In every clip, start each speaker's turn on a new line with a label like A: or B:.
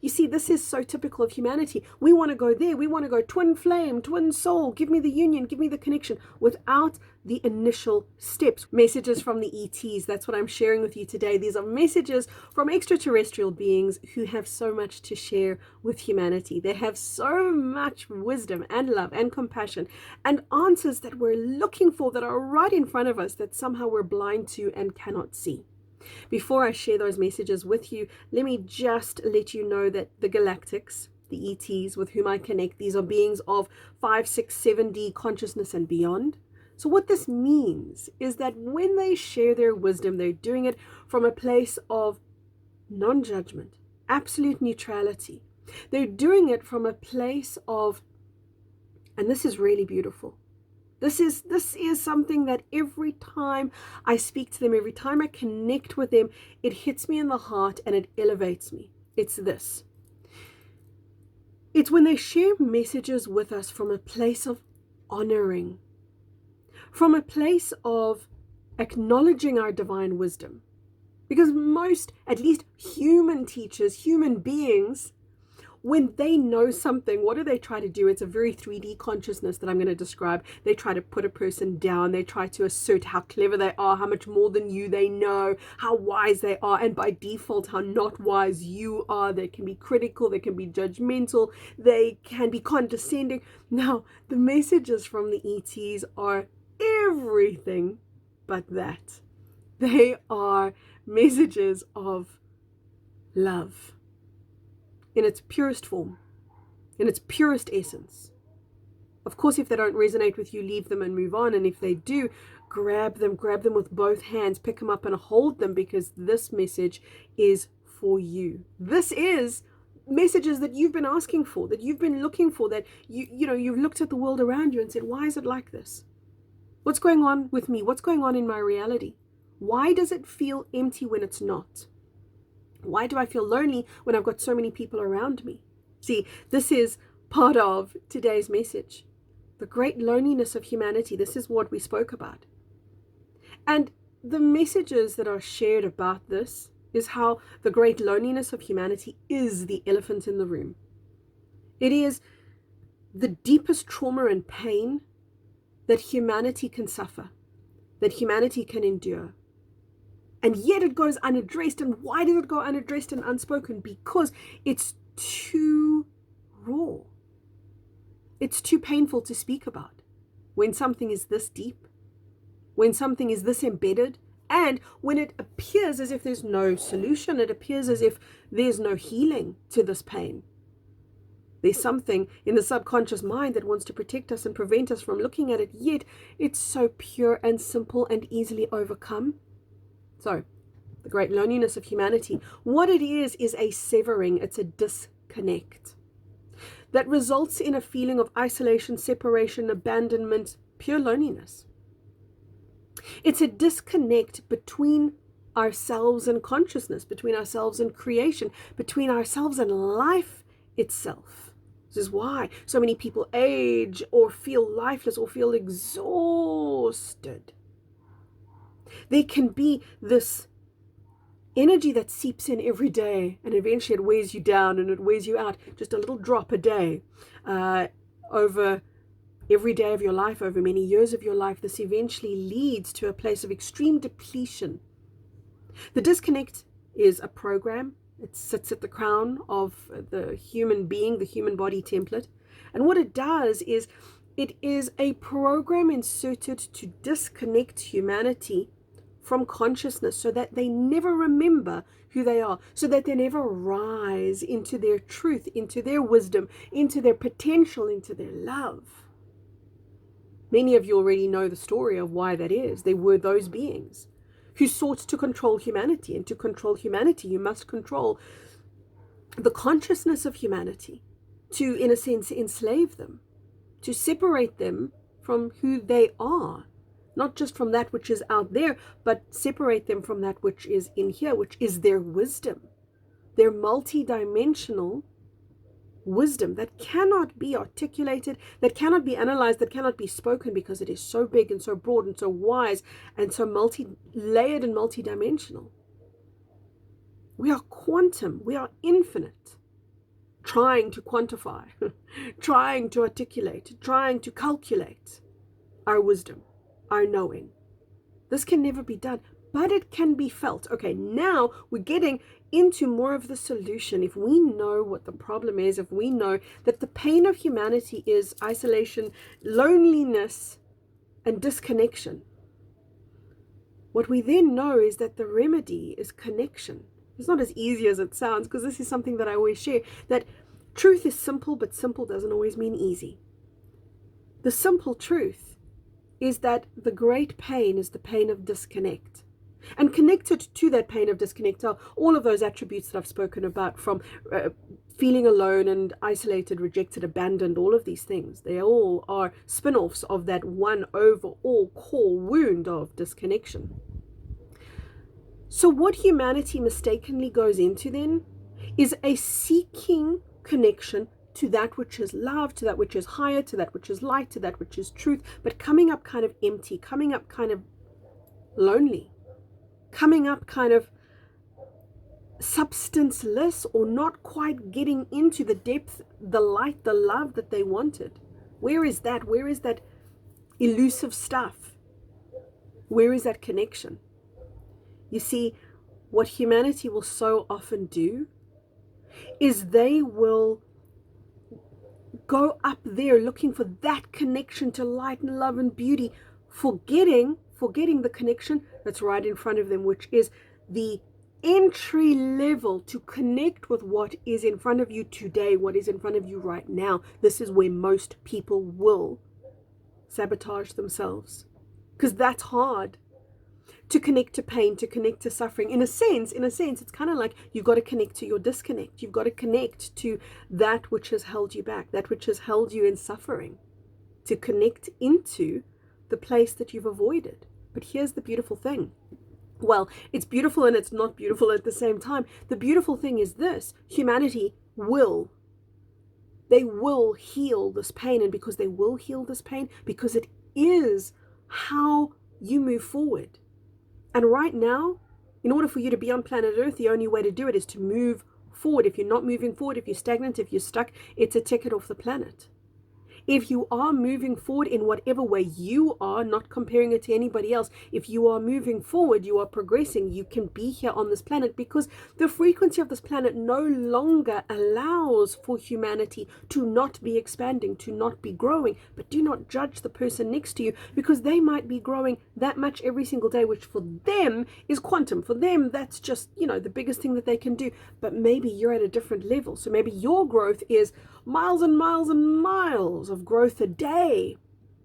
A: You see, this is so typical of humanity. We want to go there. We want to go twin flame, twin soul. Give me the union. Give me the connection without the initial steps. Messages from the ETs. That's what I'm sharing with you today. These are messages from extraterrestrial beings who have so much to share with humanity. They have so much wisdom and love and compassion and answers that we're looking for, that are right in front of us, that somehow we're blind to and cannot see. Before I share those messages with you, let me just let you know that the galactics, the ETs with whom I connect, these are beings of 5, 6, 7D consciousness and beyond. So what this means is that when they share their wisdom, they're doing it from a place of non-judgment, absolute neutrality. They're doing it from a place of, and this is really beautiful, This is something that every time I speak to them, every time I connect with them, it hits me in the heart and it elevates me. It's this. It's when they share messages with us from a place of honoring, from a place of acknowledging our divine wisdom. Because most, at least human teachers, human beings, when they know something, what do they try to do? It's a very 3D consciousness that I'm going to describe. They try to put a person down. They try to assert how clever they are, how much more than you they know, how wise they are, and by default, how not wise you are. They can be critical. They can be judgmental. They can be condescending. Now, the messages from the ETs are everything but that. They are messages of love. In its purest form, in its purest essence. Of course, if they don't resonate with you, leave them and move on. And if they do, grab them with both hands, pick them up and hold them, because this message is for you. This is messages that you've been asking for, that you've been looking for, that you've looked at the world around you and said, why is it like this? What's going on with me? What's going on in my reality? Why does it feel empty when it's not? Why do I feel lonely when I've got so many people around me? See, this is part of today's message. The great loneliness of humanity. This is what we spoke about. And the messages that are shared about this is how the great loneliness of humanity is the elephant in the room. It is the deepest trauma and pain that humanity can suffer, that humanity can endure. And yet it goes unaddressed. And why does it go unaddressed and unspoken? Because it's too raw. It's too painful to speak about. When something is this deep, when something is this embedded, and when it appears as if there's no solution, it appears as if there's no healing to this pain. There's something in the subconscious mind that wants to protect us and prevent us from looking at it, yet it's so pure and simple and easily overcome. So, the great loneliness of humanity, what it is a severing, it's a disconnect that results in a feeling of isolation, separation, abandonment, pure loneliness. It's a disconnect between ourselves and consciousness, between ourselves and creation, between ourselves and life itself. This is why so many people age or feel lifeless or feel exhausted. There can be this energy that seeps in every day, and eventually it wears you down and it wears you out. Just a little drop a day over every day of your life, over many years of your life. This eventually leads to a place of extreme depletion. The disconnect is a program. It sits at the crown of the human being, the human body template. And what it does is it is a program inserted to disconnect humanity from consciousness so that they never remember who they are, so that they never rise into their truth, into their wisdom, into their potential, into their love. Many of you already know the story of why that is. They were those beings who sought to control humanity, and to control humanity, you must control the consciousness of humanity, to, in a sense, enslave them, to separate them from who they are. Not just from that which is out there, but separate them from that which is in here, which is their wisdom, their multi-dimensional wisdom that cannot be articulated, that cannot be analyzed, that cannot be spoken, because it is so big and so broad and so wise and so multi-layered and multi-dimensional. We are quantum, we are infinite. trying to quantify, trying to articulate, trying to calculate our wisdom, our knowing. This can never be done, but it can be felt. Okay, now we're getting into more of the solution. If we know what the problem is, if we know that the pain of humanity is isolation, loneliness, and disconnection, what we then know is that the remedy is connection. It's not as easy as it sounds, because this is something that I always share, that truth is simple, but simple doesn't always mean easy. The simple truth is that the great pain is the pain of disconnect. And connected to that pain of disconnect are all of those attributes that I've spoken about, from feeling alone and isolated, rejected, abandoned, all of these things. They all are spin-offs of that one overall core wound of disconnection. So what humanity mistakenly goes into then is a seeking connection to that which is love, to that which is higher, to that which is light, to that which is truth, but coming up kind of empty, coming up kind of lonely, coming up kind of substanceless, or not quite getting into the depth, the light, the love that they wanted. Where is that? Where is that elusive stuff? Where is that connection? You see, what humanity will so often do is they will go up there looking for that connection to light and love and beauty, forgetting the connection that's right in front of them, which is the entry level to connect with what is in front of you today, what is in front of you right now. This is where most people will sabotage themselves, because that's hard. To connect to pain, to connect to suffering. In a sense, it's kind of like you've got to connect to your disconnect. You've got to connect to that which has held you back, that which has held you in suffering, to connect into the place that you've avoided. But here's the beautiful thing. Well, it's beautiful and it's not beautiful at the same time. The beautiful thing is this: humanity will heal this pain. And because they will heal this pain, because it is how you move forward. And right now, in order for you to be on planet Earth, the only way to do it is to move forward. If you're not moving forward, if you're stagnant, if you're stuck, it's a ticket off the planet. If you are moving forward in whatever way you are, not comparing it to anybody else, if you are moving forward, you are progressing, you can be here on this planet, because the frequency of this planet no longer allows for humanity to not be expanding, to not be growing. But do not judge the person next to you, because they might be growing that much every single day, which for them is quantum. For them, that's just, the biggest thing that they can do. But maybe you're at a different level. So maybe your growth is miles and miles and miles of growth a day.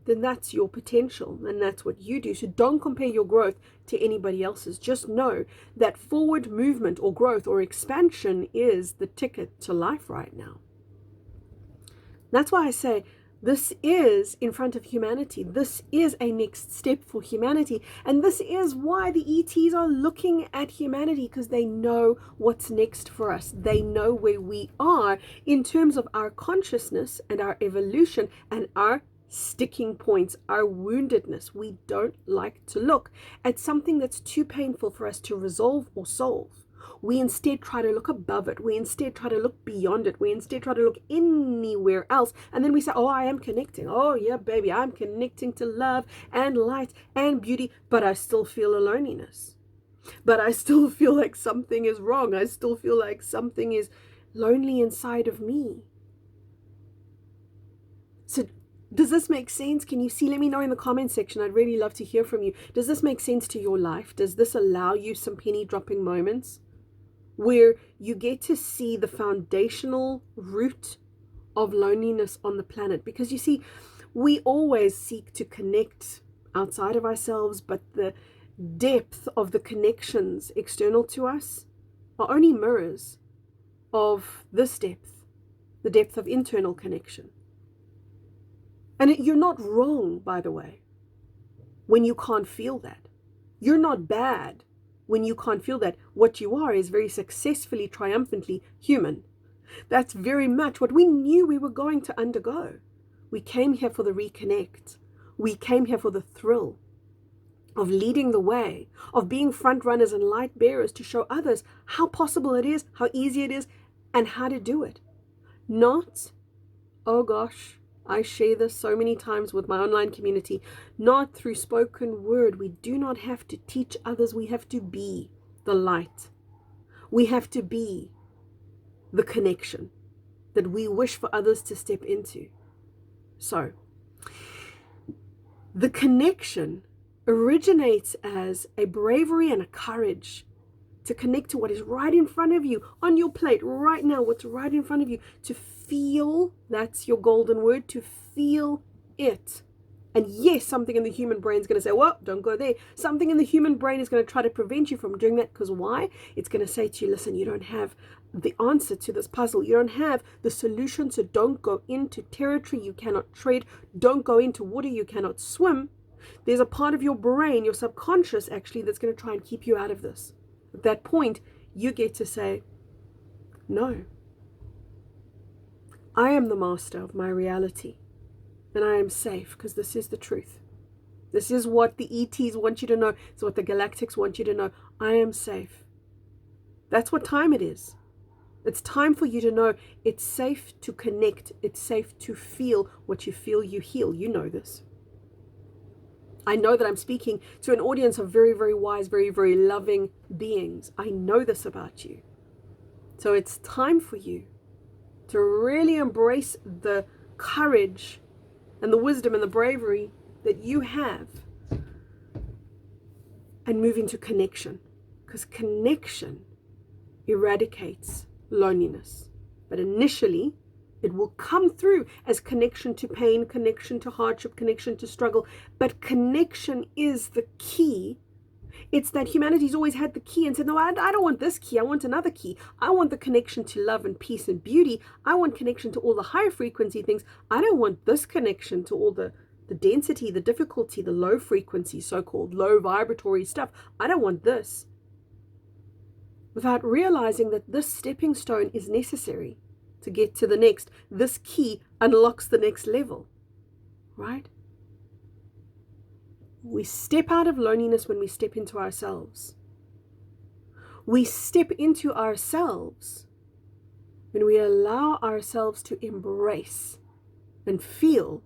A: Then that's your potential, and that's what you do. So don't compare your growth to anybody else's. Just know that forward movement or growth or expansion is the ticket to life right now. That's why I say this is in front of humanity. This is a next step for humanity. And this is why the ETs are looking at humanity, because they know what's next for us. They know where we are in terms of our consciousness and our evolution and our sticking points, our woundedness. We don't like to look at something that's too painful for us to resolve or solve. We instead try to look above it. We instead try to look beyond it. We instead try to look anywhere else. And then we say, oh, I am connecting. Oh, yeah, baby, I'm connecting to love and light and beauty. But I still feel a loneliness. But I still feel like something is wrong. I still feel like something is lonely inside of me. So does this make sense? Can you see? Let me know in the comment section. I'd really love to hear from you. Does this make sense to your life? Does this allow you some penny dropping moments where you get to see the foundational root of loneliness on the planet? Because you see, we always seek to connect outside of ourselves, but the depth of the connections external to us are only mirrors of this depth, the depth of internal connection. And you're not wrong, by the way, when you can't feel that. You're not bad when you can't feel that. What you are is very successfully, triumphantly human. That's very much what we knew we were going to undergo. We came here for the reconnect. We came here for the thrill of leading the way, of being front runners and light bearers to show others how possible it is, how easy it is, and how to do it. Not, oh gosh, I share this so many times with my online community, not through spoken word. We do not have to teach others. We have to be the light. We have to be the connection that we wish for others to step into. So, the connection originates as a bravery and a courage to connect to what is right in front of you, on your plate right now, what's right in front of you, to feel, that's your golden word, to feel it. And yes, something in the human brain is going to say, well, don't go there. Something in the human brain is going to try to prevent you from doing that, because why? It's going to say to you, listen, you don't have the answer to this puzzle. You don't have the solution, so don't go into territory you cannot tread. Don't go into water you cannot swim. There's a part of your brain, your subconscious actually, that's going to try and keep you out of this. At that point, you get to say, no. I am the master of my reality, and I am safe because this is the truth. This is what the ETs want you to know. It's what the galactics want you to know. I am safe. That's what time it is. It's time for you to know it's safe to connect. It's safe to feel what you feel, you heal. You know this. I know that I'm speaking to an audience of very, very wise, very, very loving beings. I know this about you. So it's time for you to really embrace the courage and the wisdom and the bravery that you have and move into connection, because connection eradicates loneliness. But initially, it will come through as connection to pain, connection to hardship, connection to struggle. But connection is the key. It's that humanity's always had the key and said, no, I don't want this key. I want another key. I want the connection to love and peace and beauty. I want connection to all the higher frequency things. I don't want this connection to all the density, the difficulty, the low frequency, so-called low vibratory stuff. I don't want this. Without realizing that this stepping stone is necessary to get to the next. This key unlocks the next level, right? We step out of loneliness when we step into ourselves. We step into ourselves when we allow ourselves to embrace and feel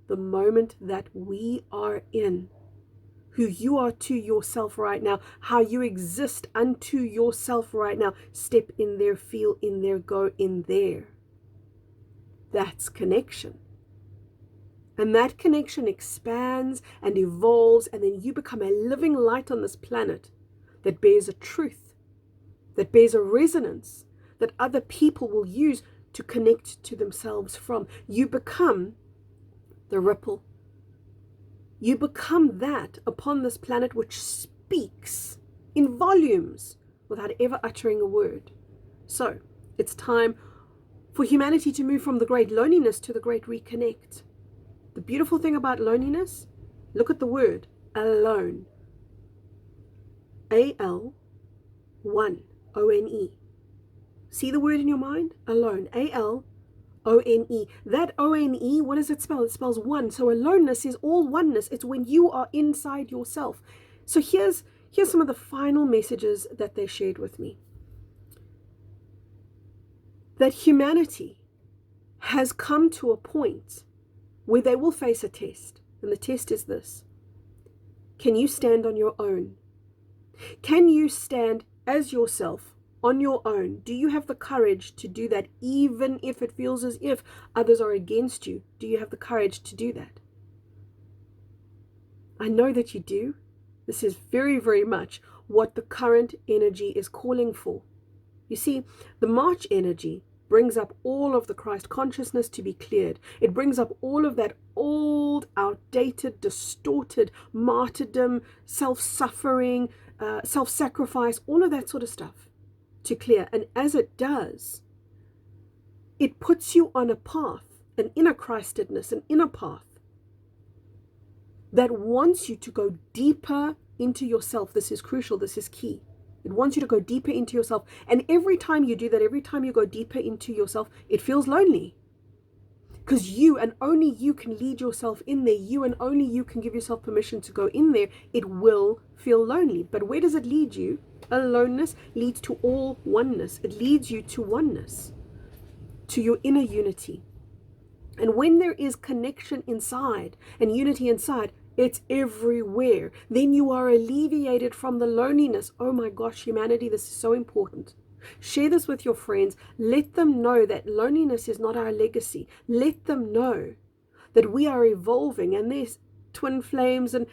A: the moment that we are in, who you are to yourself right now, how you exist unto yourself right now. Step in there, feel in there, go in there. That's connection. And that connection expands and evolves, and then you become a living light on this planet that bears a truth, that bears a resonance, that other people will use to connect to themselves from. You become the ripple. You become that upon this planet which speaks in volumes without ever uttering a word. So it's time for humanity to move from the great loneliness to the great reconnect. The beautiful thing about loneliness, look at the word, alone. A-L-1, O-N-E. See the word in your mind? Alone, A-L-O-N-E. That O-N-E, what does it spell? It spells one. So aloneness is all oneness. It's when you are inside yourself. So here's some of the final messages that they shared with me. That humanity has come to a point where they will face a test. And the test is this. Can you stand on your own? Can you stand as yourself on your own? Do you have the courage to do that, even if it feels as if others are against you? Do you have the courage to do that? I know that you do. This is very, very much what the current energy is calling for. You see, the March energy brings up all of the Christ consciousness to be cleared. It brings up all of that old, outdated, distorted martyrdom, self-suffering, self-sacrifice, all of that sort of stuff to clear. And as it does, it puts you on a path, an inner Christedness, an inner path that wants you to go deeper into yourself. This is crucial. This is key. It wants you to go deeper into yourself. And every time you do that, every time you go deeper into yourself, it feels lonely. Because you and only you can lead yourself in there. You and only you can give yourself permission to go in there. It will feel lonely. But where does it lead you? Aloneness leads to all oneness. It leads you to oneness. to your inner unity. And when there is connection inside and unity inside, it's everywhere. Then you are alleviated from the loneliness. Oh my gosh, humanity, this is so important. Share this with your friends. Let them know that loneliness is not our legacy. Let them know that we are evolving, and there's twin flames and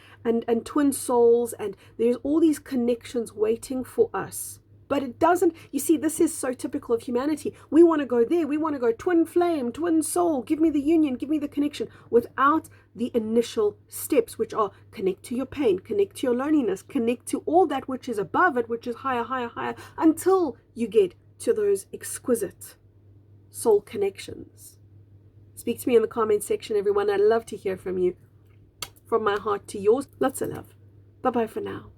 A: twin souls, and there's all these connections waiting for us. But it doesn't, you see, this is so typical of humanity. We want to go there. We want to go twin flame, twin soul, give me the union, give me the connection, without the initial steps, which are connect to your pain, connect to your loneliness, connect to all that which is above it, which is higher, higher, higher, until you get to those exquisite soul connections. Speak to me in the comment section, everyone. I'd love to hear from you. From my heart to yours, lots of love. Bye-bye for now.